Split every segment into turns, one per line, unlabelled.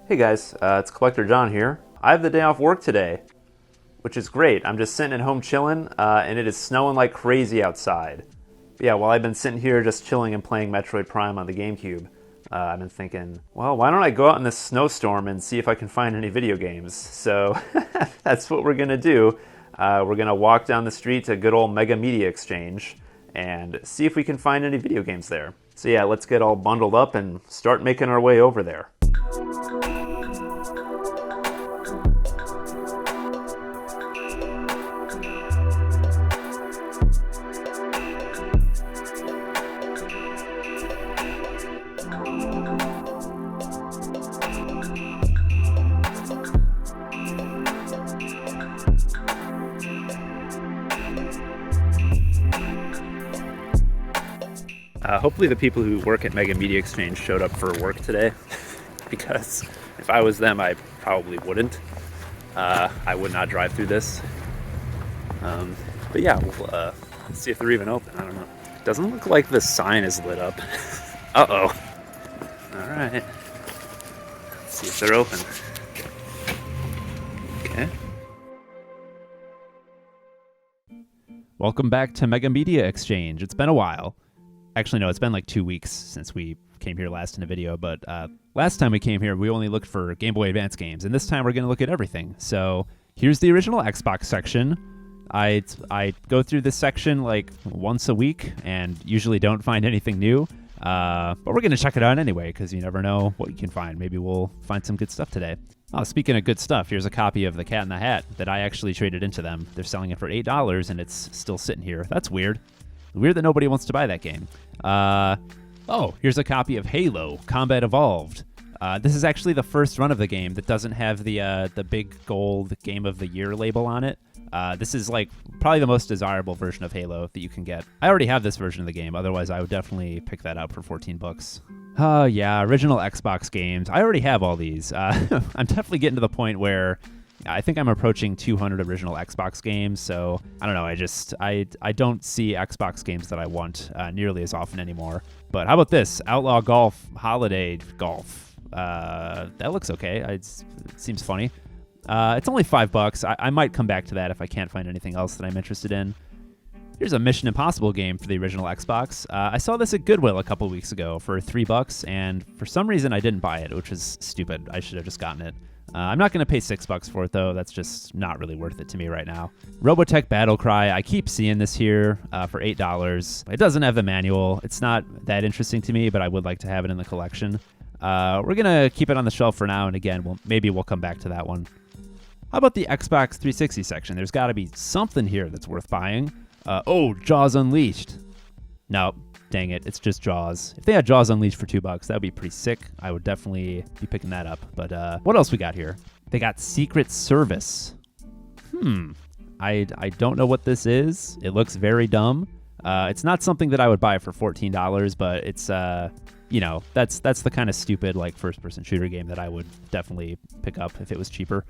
Hey guys, it's Collector John here. I have the day off work today, which is great. I'm just sitting at home chilling, and it is snowing like crazy outside. But yeah, while I've been sitting here just chilling and playing Metroid Prime on the GameCube, I've been thinking, well, why don't I go out in this snowstorm and see if I can find any video games? So that's what we're gonna do. We're gonna walk down the street to good old Mega Media Exchange and see if we can find any video games there. So yeah, let's get all bundled up and start making our way over there. Hopefully the people who work at Mega Media Exchange showed up for work today, because if I was them, I probably wouldn't. I would not drive through this. But yeah, we'll see if they're even open. I don't know. Doesn't look like the sign is lit up. Uh-oh. All right. Let's see if they're open. Okay. Welcome back to Mega Media Exchange. It's been a while. Actually, no, it's been like 2 weeks since we came here last in a video, but last time we came here, we only looked for Game Boy Advance games, and this time we're going to look at everything. So here's the original Xbox section. I go through this section like once a week and usually don't find anything new, but we're going to check it out anyway, because you never know what you can find. Maybe we'll find some good stuff today. Oh, speaking of good stuff, here's a copy of The Cat in the Hat that I actually traded into them. They're selling it for $8, and it's still sitting here. That's weird. Weird that nobody wants to buy that game. Here's a copy of Halo Combat Evolved. This is actually the first run of the game that doesn't have the big gold Game of the Year label on it. This is like probably the most desirable version of Halo that you can get. I already have this version of the game, otherwise I would definitely pick that up for $14. Yeah, original Xbox games. I already have all these. I'm definitely getting to the point where I think I'm approaching 200 original Xbox games, so I don't know. I don't see Xbox games that I want nearly as often anymore. But how about this? Outlaw Golf Holiday Golf. That looks okay. It seems funny. It's only $5. I might come back to that if I can't find anything else that I'm interested in. Here's a Mission Impossible game for the original Xbox. I saw this at Goodwill a couple weeks ago for $3, and for some reason I didn't buy it, which was stupid. I should have just gotten it. I'm not going to pay $6 for it, though. That's just not really worth it to me right now. Robotech Battle Cry. I keep seeing this here for $8. It doesn't have the manual. It's not that interesting to me, but I would like to have it in the collection. We're going to keep it on the shelf for now, and again, maybe we'll come back to that one. How about the Xbox 360 section? There's got to be something here that's worth buying. Jaws Unleashed. No, dang it, it's just Jaws. If they had Jaws Unleashed for $2, that would be pretty sick. I would definitely be picking that up. But what else we got here? They got Secret Service. I don't know what this is. It looks very dumb. It's not something that I would buy for $14, but it's that's the kind of stupid like first-person shooter game that I would definitely pick up if it was cheaper.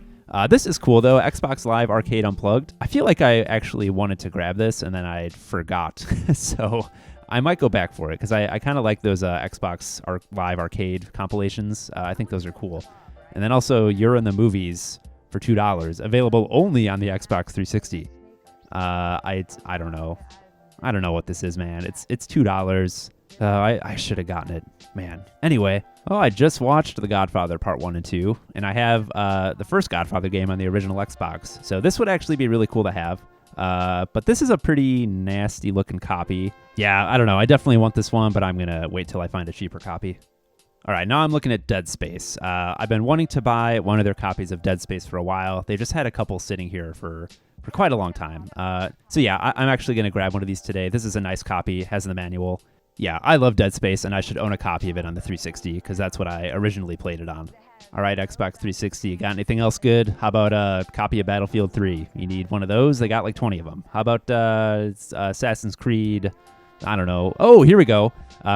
This is cool, though. Xbox Live Arcade Unplugged. I feel like I actually wanted to grab this, and then I forgot. So I might go back for it, because I kind of like those Xbox Live Arcade compilations. I think those are cool. And then also, You're in the Movies for $2, available only on the Xbox 360. I don't know. I don't know what this is, man. It's $2. I should have gotten it, man. Anyway, I just watched The Godfather Part 1 and 2, and I have the first Godfather game on the original Xbox, so this would actually be really cool to have. But this is a pretty nasty looking copy. Yeah, I don't know. I definitely want this one, but I'm going to wait till I find a cheaper copy. All right, now I'm looking at Dead Space. I've been wanting to buy one of their copies of Dead Space for a while. They just had a couple sitting here for quite a long time. So yeah, I'm actually going to grab one of these today. This is a nice copy. It has the manual. Yeah, I love Dead Space, and I should own a copy of it on the 360, because that's what I originally played it on. All right, Xbox 360, got anything else good? How about a copy of Battlefield 3? You need one of those? They got like 20 of them. How about Assassin's Creed? I don't know. Oh, here we go.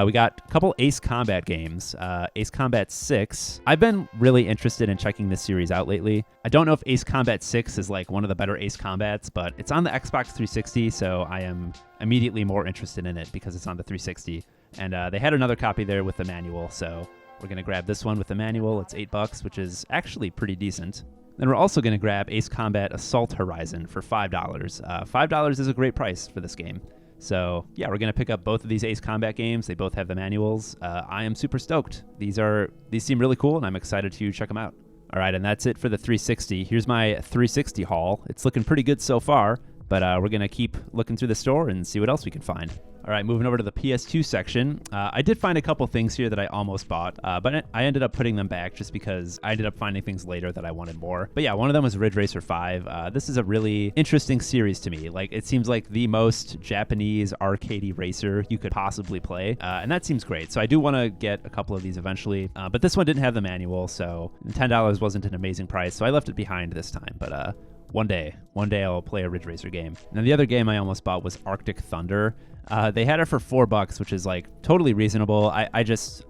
We got a couple Ace Combat games. Ace Combat 6. I've been really interested in checking this series out lately. I don't know if Ace Combat 6 is like one of the better Ace Combats, but it's on the Xbox 360, so I am immediately more interested in it because it's on the 360. And they had another copy there with the manual, so We're going to grab this one with the manual. It's $8, which is actually pretty decent. Then we're also going to grab Ace Combat Assault Horizon for $5. $5 is a great price for this game. So yeah, we're going to pick up both of these Ace Combat games. They both have the manuals. I am super stoked. These seem really cool, and I'm excited to check them out. All right, and that's it for the 360. Here's my 360 haul. It's looking pretty good so far, but we're going to keep looking through the store and see what else we can find. All right, moving over to the PS2 section. I did find a couple things here that I almost bought, but I ended up putting them back just because I ended up finding things later that I wanted more. But yeah, one of them was Ridge Racer 5. This is a really interesting series to me. Like, it seems like the most Japanese arcadey racer you could possibly play, and that seems great. So I do want to get a couple of these eventually, but this one didn't have the manual, so $10 wasn't an amazing price, so I left it behind this time. But one day I'll play a Ridge Racer game. And the other game I almost bought was Arctic Thunder. They had it for $4, which is like totally reasonable. I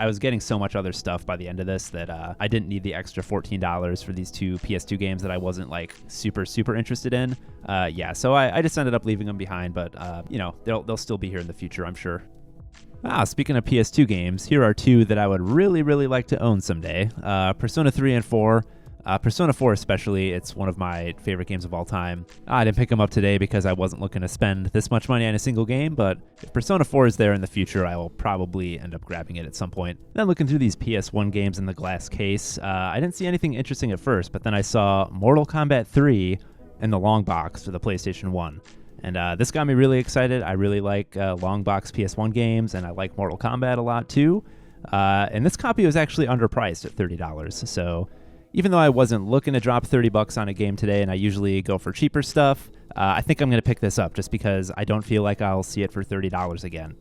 was getting so much other stuff by the end of this that I didn't need the extra $14 for these two PS2 games that I wasn't like super interested in. So I just ended up leaving them behind, but they'll still be here in the future, I'm sure. Speaking of PS2 games, here are two that I would really like to own someday. Persona 3 and 4. Persona 4 especially, it's one of my favorite games of all time. I didn't pick them up today because I wasn't looking to spend this much money on a single game, but if Persona 4 is there in the future, I will probably end up grabbing it at some point. Then looking through these PS1 games in the glass case, I didn't see anything interesting at first, but then I saw Mortal Kombat 3 in the long box for the PlayStation 1. And this got me really excited. I really like long box PS1 games, and I like Mortal Kombat a lot too. And this copy was actually underpriced at $30, so even though I wasn't looking to drop $30 on a game today, and I usually go for cheaper stuff, I think I'm going to pick this up just because I don't feel like I'll see it for $30 again.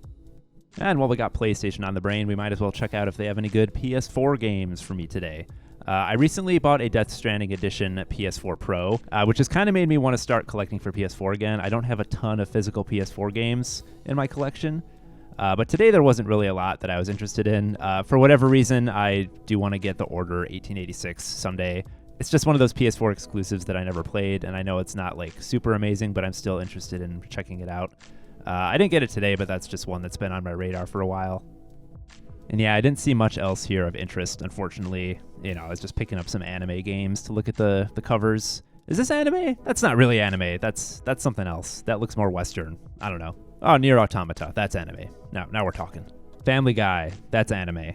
And while we got PlayStation on the brain, we might as well check out if they have any good PS4 games for me today. I recently bought a Death Stranding Edition PS4 Pro, which has kind of made me want to start collecting for PS4 again. I don't have a ton of physical PS4 games in my collection. But today there wasn't really a lot that I was interested in. For whatever reason, I do want to get the Order 1886 someday. It's just one of those PS4 exclusives that I never played, and I know it's not like super amazing, but I'm still interested in checking it out. I didn't get it today, but that's just one that's been on my radar for a while. And yeah, I didn't see much else here of interest, unfortunately. I was just picking up some anime games to look at the covers. Is this anime? That's not really anime. That's something else. That looks more Western. I don't know. Oh, Nier Automata. That's anime. Now we're talking. Family Guy. That's anime.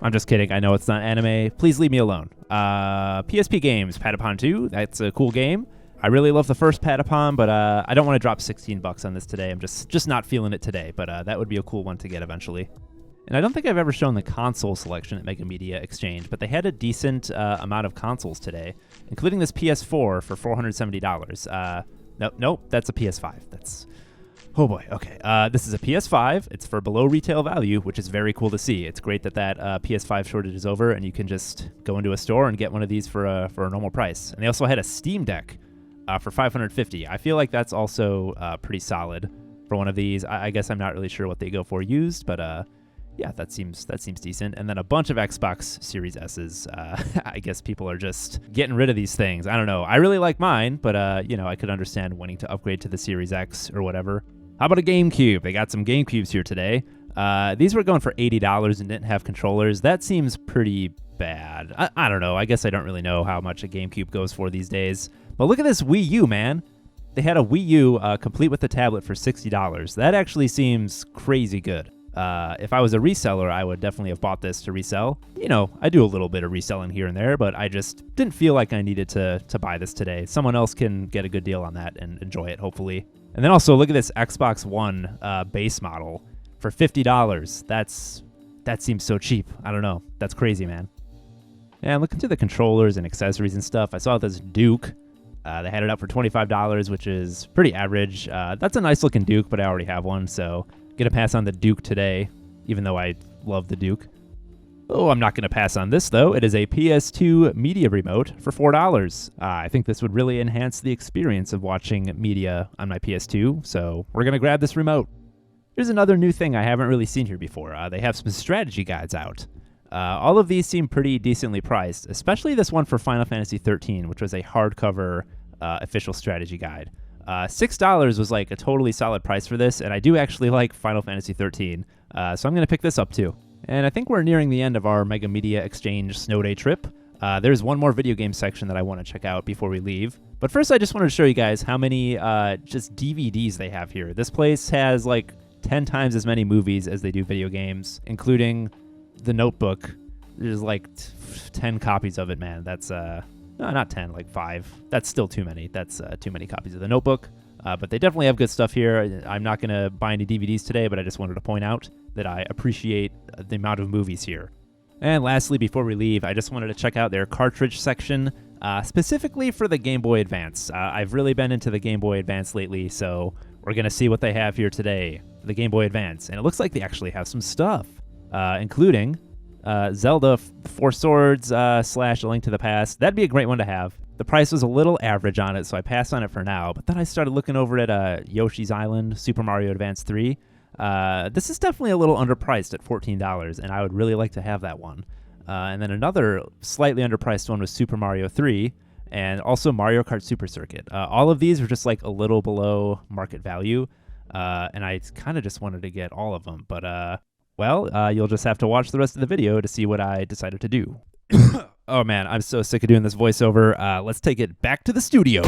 I'm just kidding. I know it's not anime. Please leave me alone. PSP games. Patapon 2. That's a cool game. I really love the first Patapon, but I don't want to drop $16 on this today. I'm just not feeling it today, but that would be a cool one to get eventually. And I don't think I've ever shown the console selection at Mega Media Exchange, but they had a decent amount of consoles today, including this PS4 for $470. Nope, that's a PS5. Oh boy, okay. This is a PS5. It's for below retail value, which is very cool to see. It's great that PS5 shortage is over, and you can just go into a store and get one of these for a normal price. And they also had a Steam Deck for $550. I feel like that's also pretty solid for one of these. I guess I'm not really sure what they go for used, but yeah, that seems decent. And then a bunch of Xbox Series S's. I guess people are just getting rid of these things. I don't know. I really like mine, but I could understand wanting to upgrade to the Series X or whatever. How about a GameCube? They got some GameCubes here today. These were going for $80 and didn't have controllers. That seems pretty bad. I don't know. I guess I don't really know how much a GameCube goes for these days. But look at this Wii U, man. They had a Wii U complete with the tablet for $60. That actually seems crazy good. If I was a reseller, I would definitely have bought this to resell. I do a little bit of reselling here and there, but I just didn't feel like I needed to buy this today. Someone else can get a good deal on that and enjoy it, hopefully. And then also, look at this Xbox One base model for $50. That seems so cheap. I don't know. That's crazy, man. And looking through the controllers and accessories and stuff, I saw this Duke. They had it up for $25, which is pretty average. That's a nice looking Duke, but I already have one, so gonna pass on the Duke today, even though I love the Duke. Oh, I'm not gonna pass on this though. It is a PS2 media remote for $4. I think this would really enhance the experience of watching media on my PS2, so we're gonna grab this remote. Here's another new thing I haven't really seen here before. They have some strategy guides out. All of these seem pretty decently priced, especially this one for Final Fantasy 13, which was a hardcover official strategy guide. $6 was like a totally solid price for this, and I do actually like Final Fantasy 13, so I'm going to pick this up too. And I think we're nearing the end of our Mega Media Exchange Snow Day trip. There's one more video game section that I want to check out before we leave. But first, I just wanted to show you guys how many just DVDs they have here. This place has like 10 times as many movies as they do video games, including The Notebook. There's like 10 copies of it, man. That's, no, not 10, like 5. That's still too many. That's too many copies of The Notebook. But they definitely have good stuff here. I'm not going to buy any DVDs today, but I just wanted to point out that I appreciate the amount of movies here. And lastly, before we leave, I just wanted to check out their cartridge section, specifically for the Game Boy Advance. I've really been into the Game Boy Advance lately, so we're going to see what they have here today for the Game Boy Advance. And it looks like they actually have some stuff, including Zelda Four Swords / A Link to the Past. That'd be a great one to have. The price was a little average on it, so I passed on it for now. But then I started looking over at Yoshi's Island, Super Mario Advance 3. This is definitely a little underpriced at $14, and I would really like to have that one. And then another slightly underpriced one was Super Mario 3, and also Mario Kart Super Circuit. All of these were just like a little below market value, and I kind of just wanted to get all of them. But, well, you'll just have to watch the rest of the video to see what I decided to do. Oh man, I'm so sick of doing this voiceover. Let's take it back to the studio.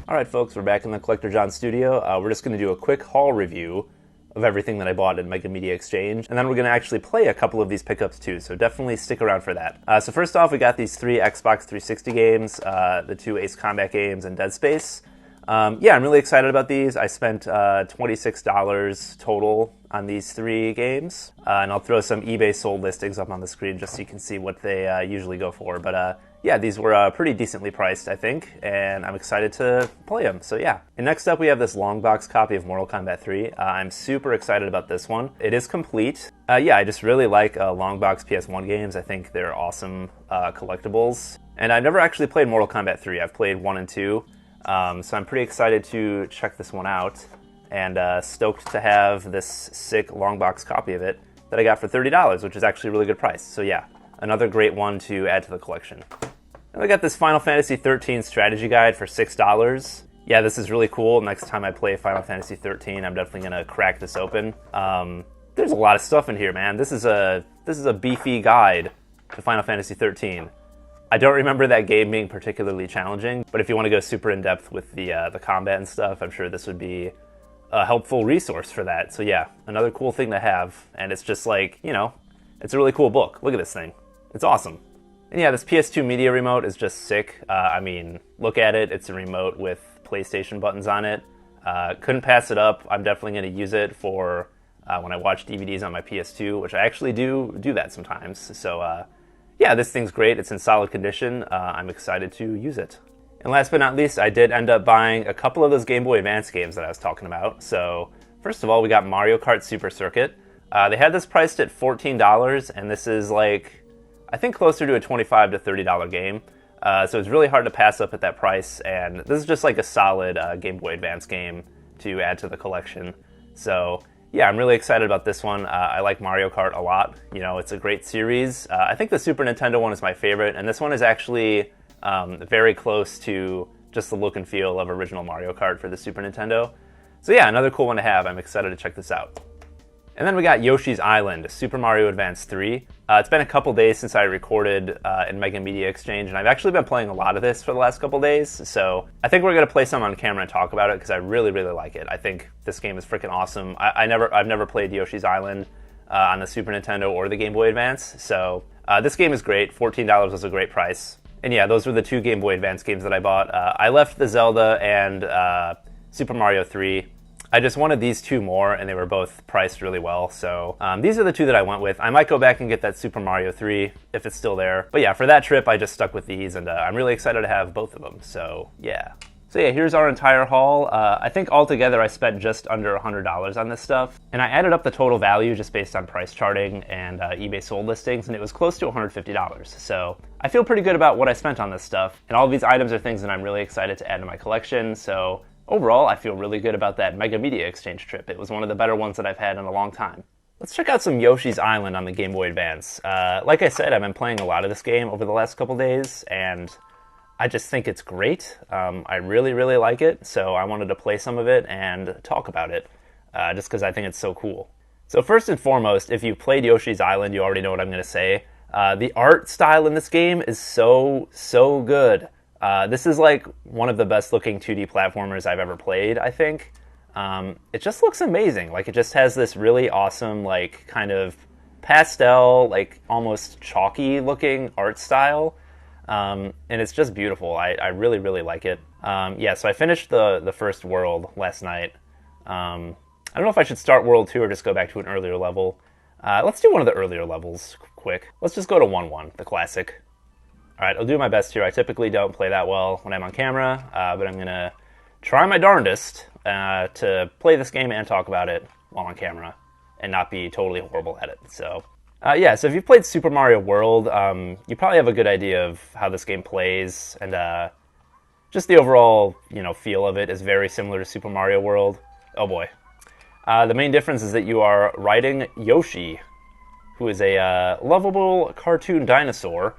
All right, folks, we're back in the Collector John studio. We're just going to do a quick haul review of everything that I bought at Mega Media Exchange, and then we're going to actually play a couple of these pickups too, so definitely stick around for that. So first off, we got these 3 Xbox 360 games, the 2 Ace Combat games, and Dead Space. Yeah, I'm really excited about these. I spent $26 total on these 3 games, and I'll throw some eBay sold listings up on the screen just so you can see what they usually go for. But yeah, these were pretty decently priced, I think, and I'm excited to play them, so yeah. And next up, we have this long box copy of Mortal Kombat 3. I'm super excited about this one. It is complete. Yeah, I just really like long box PS1 games. I think they're awesome collectibles. And I've never actually played Mortal Kombat 3. I've played 1 and 2. So I'm pretty excited to check this one out, and stoked to have this sick long box copy of it that I got for $30, which is actually a really good price. So yeah, another great one to add to the collection. And I got this Final Fantasy 13 strategy guide for $6. Yeah, this is really cool. Next time I play Final Fantasy 13, I'm definitely gonna crack this open. There's a lot of stuff in here, man. This is a beefy guide to Final Fantasy 13. I don't remember that game being particularly challenging, but if you want to go super in-depth with the combat and stuff, I'm sure this would be a helpful resource for that. So yeah, another cool thing to have, and it's just like, you know, it's a really cool book. Look at this thing. It's awesome. And yeah, this PS2 media remote is just sick. I mean, look at it. It's a remote with PlayStation buttons on it. Couldn't pass it up. I'm definitely going to use it for when I watch DVDs on my PS2, which I actually do that sometimes. So yeah, this thing's great. It's in solid condition. I'm excited to use it. And last but not least, I did end up buying a couple of those Game Boy Advance games that I was talking about. So first of all, we got Mario Kart Super Circuit. They had this priced at $14, and this is like, I think closer to a $25 to $30 game. So it's really hard to pass up at that price, and this is just like a solid Game Boy Advance game to add to the collection. So yeah, I'm really excited about this one. I like Mario Kart a lot. You know, it's a great series. I think the Super Nintendo one is my favorite, and this one is actually very close to just the look and feel of original Mario Kart for the Super Nintendo. So yeah, another cool one to have. I'm excited to check this out. And then we got Yoshi's Island, Super Mario Advance 3. It's been a couple days since I recorded in Mega Media Exchange, and I've actually been playing a lot of this for the last couple days, so I think we're going to play some on camera and talk about it, because I really, really like it. I think this game is freaking awesome. I've never played Yoshi's Island on the Super Nintendo or the Game Boy Advance, so this game is great. $14 was a great price. And yeah, those were the 2 Game Boy Advance games that I bought. I left the Zelda and Super Mario 3. I just wanted these 2 more, and they were both priced really well. So these are the 2 that I went with. I might go back and get that Super Mario 3 if it's still there. But yeah, for that trip, I just stuck with these, and I'm really excited to have both of them. So yeah. So yeah, here's our entire haul. I think altogether I spent just under $100 on this stuff. And I added up the total value just based on price charting and eBay sold listings, and it was close to $150. So I feel pretty good about what I spent on this stuff. And all of these items are things that I'm really excited to add to my collection. So overall, I feel really good about that Mega Media Exchange trip. It was one of the better ones that I've had in a long time. Let's check out some Yoshi's Island on the Game Boy Advance. Like I said, I've been playing a lot of this game over the last couple days, and I just think it's great. I really, really like it, so I wanted to play some of it and talk about it, just because I think it's so cool.
So first and foremost, if you played Yoshi's Island, you already know what I'm going to say. The art style in this game is so good. This is like one of the best looking 2D platformers I've ever played, I think. It just looks amazing. Like, it just has this really awesome, like, kind of pastel, like, almost chalky looking art style. And it's just beautiful. I really, really like it. Yeah, so I finished the first world last night. I don't know if I should start World 2 or just go back to an earlier level. Let's do one of the earlier levels quick. Let's just go to 1-1, the classic. Alright, I'll do my best here. I typically don't play that well when I'm on camera, but I'm going to try my darndest to play this game and talk about it while on camera and not be totally horrible at it. So, yeah, so if you've played Super Mario World, you probably have a good idea of how this game plays, and just the overall, feel of it is very similar to Super Mario World. Oh boy. The main difference is that you are riding Yoshi, who is a lovable cartoon dinosaur.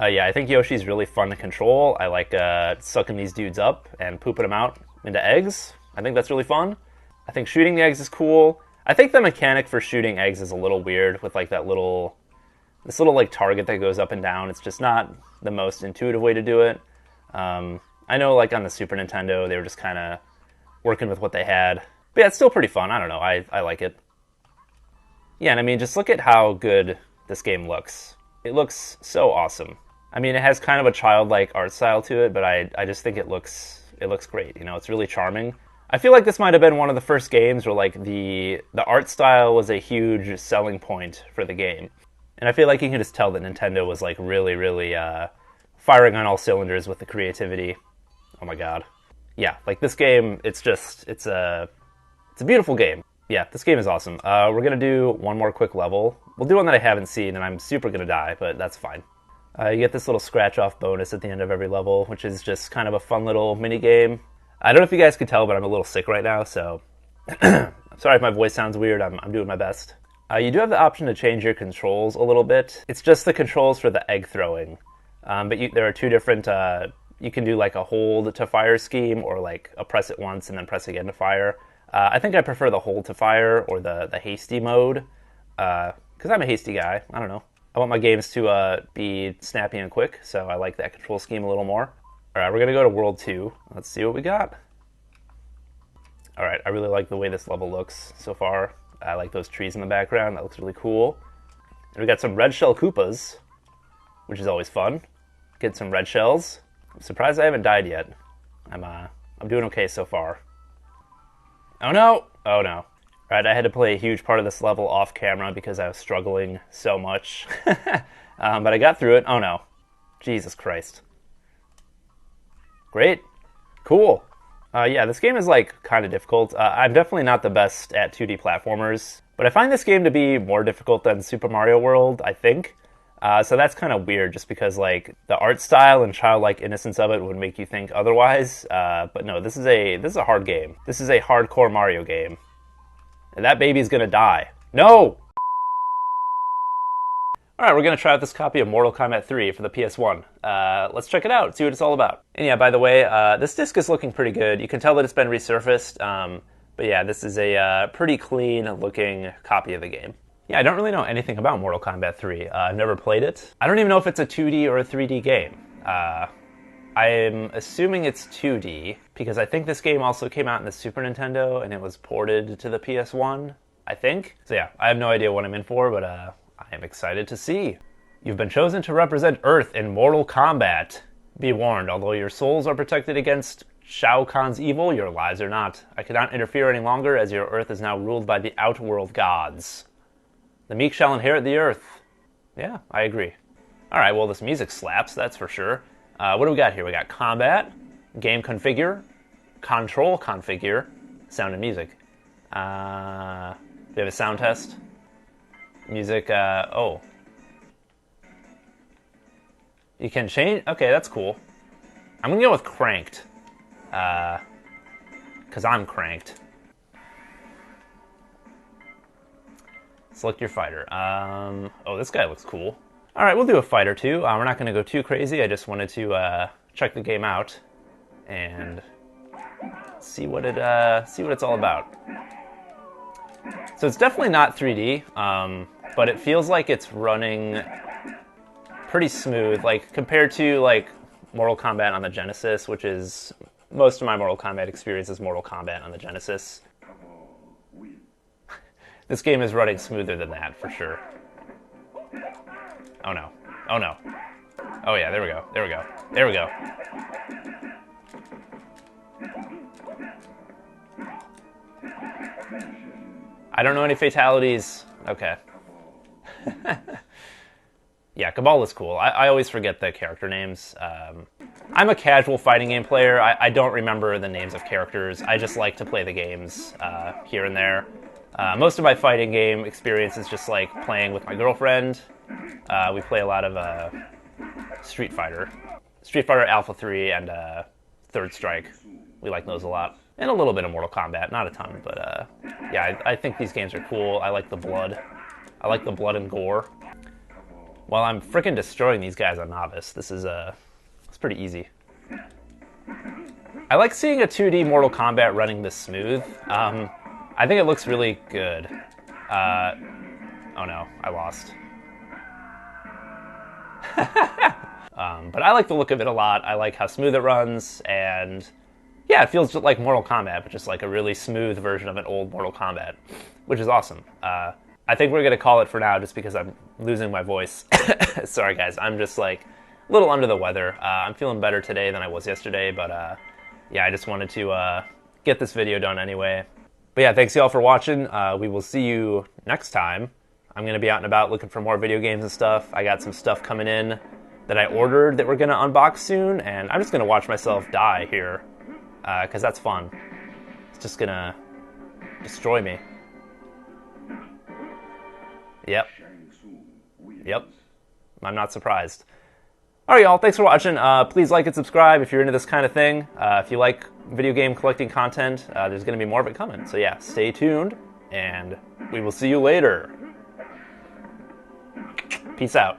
Yeah, I think Yoshi's really fun to control. I like sucking these dudes up and pooping them out into eggs. I think that's really fun. I think shooting the eggs is cool. I think the mechanic for shooting eggs is a little weird with like this little like target that goes up and down. It's just not the most intuitive way to do it. I know like on the Super Nintendo, they were just kind of working with what they had. But yeah, it's still pretty fun. I don't know. I like it. Yeah, and I mean, just look at how good this game looks. It looks so awesome. I mean, it has kind of a childlike art style to it, but I just think it looks great. It's really charming. I feel like this might have been one of the first games where like the art style was a huge selling point for the game. And I feel like you can just tell that Nintendo was like really, really firing on all cylinders with the creativity. Oh my god. Yeah, like this game, it's a beautiful game. Yeah, this game is awesome. We're going to do one more quick level. We'll do one that I haven't seen, and I'm super going to die, but that's fine. You get this little scratch-off bonus at the end of every level, which is just kind of a fun little mini-game. I don't know if you guys could tell, but I'm a little sick right now, so I'm sorry if my voice sounds weird. I'm doing my best. You do have the option to change your controls a little bit. It's just the controls for the egg throwing. But there are two different... you can do like a hold to fire scheme, or like a press it once and then press again to fire. I think I prefer the hold to fire or the hasty mode, because I'm a hasty guy. I don't know. I want my games to be snappy and quick, so I like that control scheme a little more. All right, we're going to go to World 2. Let's see what we got. All right, I really like the way this level looks so far. I like those trees in the background. That looks really cool. And we got some red shell Koopas, which is always fun. Get some red shells. I'm surprised I haven't died yet. I'm doing okay so far. Oh no! Oh no. Right, I had to play a huge part of this level off camera because I was struggling so much. But I got through it. Oh no. Jesus Christ. Great. Cool. Yeah, this game is like kind of difficult. I'm definitely not the best at 2D platformers, but I find this game to be more difficult than Super Mario World, I think. So that's kind of weird, just because like the art style and childlike innocence of it would make you think otherwise. But no, this is a hard game. This is a hardcore Mario game, and that baby's gonna die. No. All right, we're gonna try out this copy of Mortal Kombat 3 for the PS1. Let's check it out, see what it's all about. And yeah, by the way, this disc is looking pretty good. You can tell that it's been resurfaced. But yeah, this is a pretty clean looking copy of the game. Yeah, I don't really know anything about Mortal Kombat 3. I've never played it. I don't even know if it's a 2D or a 3D game. I'm assuming it's 2D, because I think this game also came out in the Super Nintendo, and it was ported to the PS1, I think. So yeah, I have no idea what I'm in for, but I am excited to see. You've been chosen to represent Earth in Mortal Kombat. Be warned, although your souls are protected against Shao Kahn's evil, your lives are not. I cannot interfere any longer, as your Earth is now ruled by the Outworld gods. The meek shall inherit the earth. Yeah, I agree. Alright, well, this music slaps, that's for sure. What do we got here? We got combat, game configure, control configure, sound and music. We have a sound test. Music, oh. You can change? Okay, that's cool. I'm gonna go with cranked. Because I'm cranked. Select your fighter. Oh, this guy looks cool. All right, we'll do a fighter too. We're not going to go too crazy. I just wanted to check the game out and see what it's all about. So it's definitely not 3D, but it feels like it's running pretty smooth, like compared to like Mortal Kombat on the Genesis, which is most of my Mortal Kombat experience is Mortal Kombat on the Genesis. This game is running smoother than that for sure. Oh no! Oh no! Oh yeah! There we go! There we go! There we go! I don't know any fatalities. Okay. Yeah, Cabal is cool. I always forget the character names. I'm a casual fighting game player. I don't remember the names of characters. I just like to play the games here and there. Most of my fighting game experience is just like playing with my girlfriend. We play a lot of Street Fighter. Street Fighter Alpha 3 and Third Strike. We like those a lot. And a little bit of Mortal Kombat, not a ton, but yeah, I think these games are cool. I like the blood. I like the blood and gore. While I'm freaking destroying these guys on Novice, this is it's pretty easy. I like seeing a 2D Mortal Kombat running this smooth. I think it looks really good. Oh no, I lost. But I like the look of it a lot. I like how smooth it runs, and yeah, it feels like Mortal Kombat, but just like a really smooth version of an old Mortal Kombat, which is awesome. I think we're going to call it for now just because I'm losing my voice. Sorry, guys. I'm just like a little under the weather. I'm feeling better today than I was yesterday, but yeah, I just wanted to get this video done anyway. But yeah, thanks y'all for watching. We will see you next time. I'm going to be out and about looking for more video games and stuff. I got some stuff coming in that I ordered that we're going to unbox soon, and I'm just going to watch myself die here because that's fun. It's just going to destroy me. Yep. Yep. I'm not surprised. All right, y'all. Thanks for watching. Please like and subscribe if you're into this kind of thing. If you like video game collecting content, there's going to be more of it coming. So yeah, stay tuned, and we will see you later. Peace out.